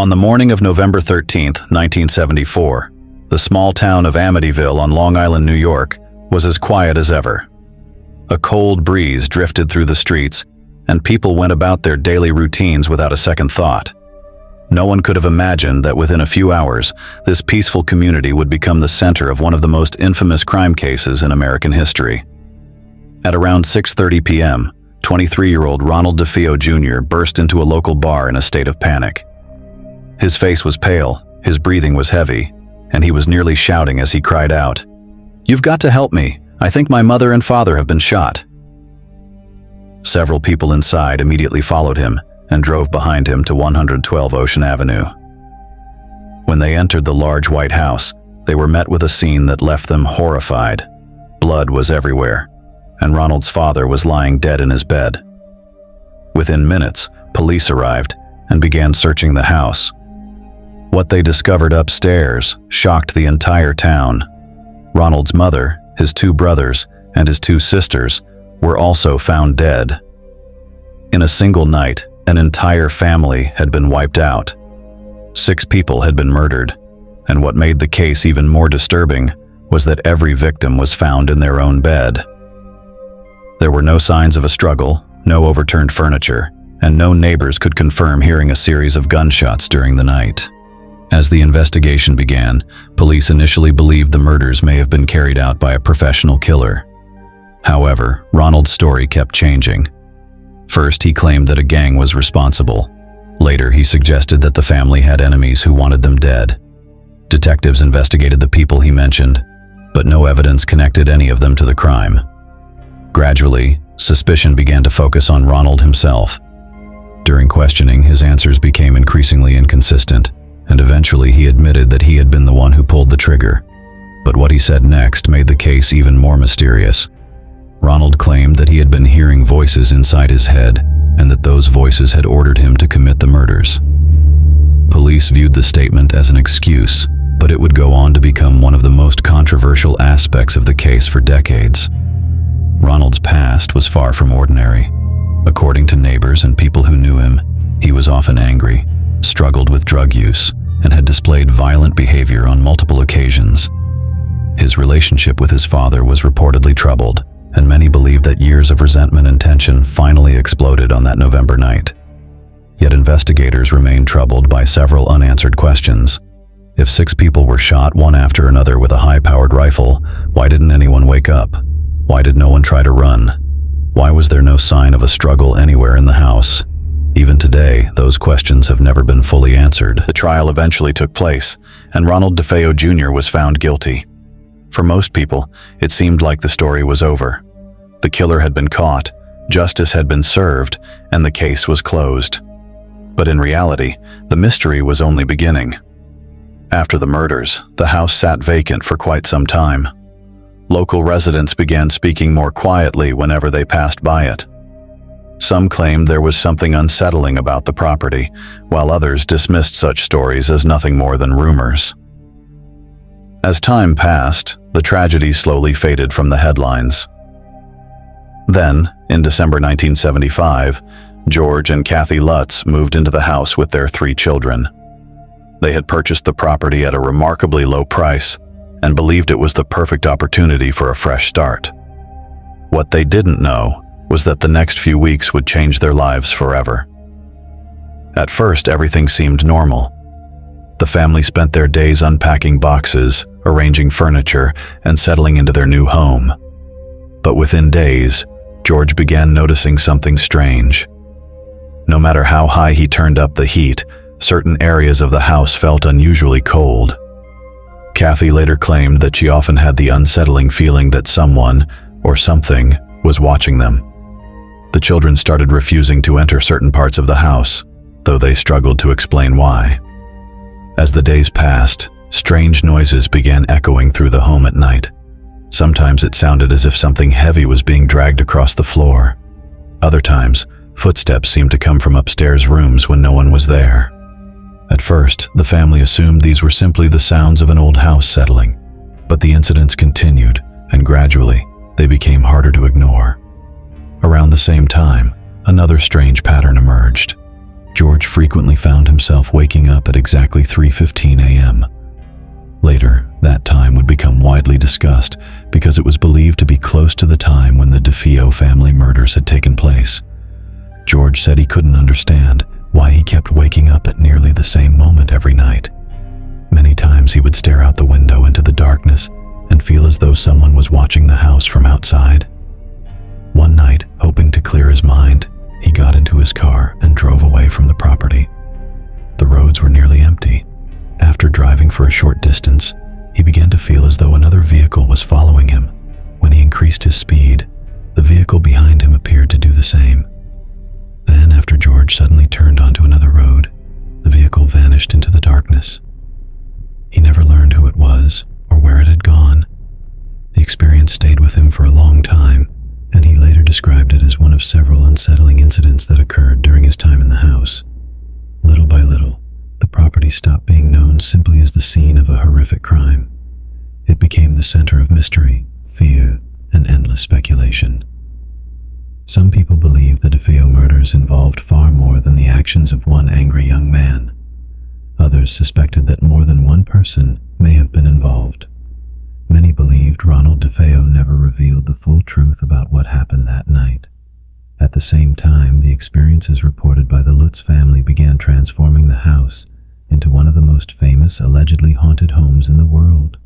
On the morning of November 13, 1974, the small town of Amityville on Long Island, New York, was as quiet as ever. A cold breeze drifted through the streets, and people went about their daily routines without a second thought. No one could have imagined that within a few hours, this peaceful community would become the center of one of the most infamous crime cases in American history. At around 6:30 p.m., 23-year-old Ronald DeFeo Jr. burst into a local bar in a state of panic. His face was pale, his breathing was heavy, and he was nearly shouting as he cried out, "You've got to help me! I think my mother and father have been shot." Several people inside immediately followed him and drove behind him to 112 Ocean Avenue. When they entered the large white house, they were met with a scene that left them horrified. Blood was everywhere, and Ronald's father was lying dead in his bed. Within minutes, police arrived and began searching the house. What they discovered upstairs shocked the entire town. Ronald's mother, his two brothers, and his two sisters were also found dead. In a single night, an entire family had been wiped out. 6 people had been murdered, and what made the case even more disturbing was that every victim was found in their own bed. There were no signs of a struggle, no overturned furniture, and no neighbors could confirm hearing a series of gunshots during the night. As the investigation began, police initially believed the murders may have been carried out by a professional killer. However, Ronald's story kept changing. First, he claimed that a gang was responsible. Later, he suggested that the family had enemies who wanted them dead. Detectives investigated the people he mentioned, but no evidence connected any of them to the crime. Gradually, suspicion began to focus on Ronald himself. During questioning, his answers became increasingly inconsistent, and eventually he admitted that he had been the one who pulled the trigger. But what he said next made the case even more mysterious. Ronald claimed that he had been hearing voices inside his head, and that those voices had ordered him to commit the murders. Police viewed the statement as an excuse, but it would go on to become one of the most controversial aspects of the case for decades. Ronald's past was far from ordinary. According to neighbors and people who knew him, he was often angry, struggled with drug use, and had displayed violent behavior on multiple occasions. His relationship with his father was reportedly troubled, and many believe that years of resentment and tension finally exploded on that November night. Yet investigators remained troubled by several unanswered questions. If 6 people were shot one after another with a high-powered rifle, why didn't anyone wake up? Why did no one try to run? Why was there no sign of a struggle anywhere in the house? Even today, those questions have never been fully answered. The trial eventually took place, and Ronald DeFeo Jr. was found guilty. For most people, it seemed like the story was over. The killer had been caught, justice had been served, and the case was closed. But in reality, the mystery was only beginning. After the murders, the house sat vacant for quite some time. Local residents began speaking more quietly whenever they passed by it. Some claimed there was something unsettling about the property, while others dismissed such stories as nothing more than rumors. As time passed, the tragedy slowly faded from the headlines. Then, in December 1975, George and Kathy Lutz moved into the house with their 3 children. They had purchased the property at a remarkably low price and believed it was the perfect opportunity for a fresh start. What they didn't know was that the next few weeks would change their lives forever. At first, everything seemed normal. The family spent their days unpacking boxes, arranging furniture, and settling into their new home. But within days, George began noticing something strange. No matter how high he turned up the heat, certain areas of the house felt unusually cold. Kathy later claimed that she often had the unsettling feeling that someone, or something, was watching them. The children started refusing to enter certain parts of the house, though they struggled to explain why. As the days passed, strange noises began echoing through the home at night. Sometimes it sounded as if something heavy was being dragged across the floor. Other times, footsteps seemed to come from upstairs rooms when no one was there. At first, the family assumed these were simply the sounds of an old house settling, but the incidents continued, and gradually, they became harder to ignore. Around the same time, another strange pattern emerged. George frequently found himself waking up at exactly 3:15 a.m. Later, that time would become widely discussed because it was believed to be close to the time when the DeFeo family murders had taken place. George said he couldn't understand why he kept waking up at nearly the same moment every night. Many times he would stare out the window into the darkness and feel as though someone was watching the house from outside. One night, hoping to clear his mind, he got into his car and drove away from the property. The roads were nearly empty. After driving for a short distance, he began to feel as though another vehicle was following him. When he increased his speed, the vehicle behind him appeared to do the same. Then, after George suddenly turned onto another road, the vehicle vanished into the darkness. He never learned who it was or where it had gone. The experience stayed with him for a long time, and he later described it as one of several unsettling incidents that occurred during his time in the house. Little by little, the property stopped being known simply as the scene of a horrific crime. It became the center of mystery, fear, and endless speculation. Some people believe the DeFeo murders involved far more than the actions of one angry young man. Others suspected that more than one person may have been involved. Many believed Ronald DeFeo never revealed the full truth about what happened that night. At the same time, the experiences reported by the Lutz family began transforming the house into one of the most famous, allegedly haunted homes in the world.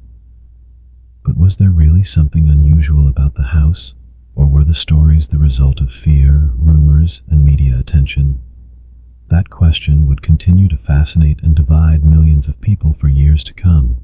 But was there really something unusual about the house, or were the stories the result of fear, rumors, and media attention? That question would continue to fascinate and divide millions of people for years to come.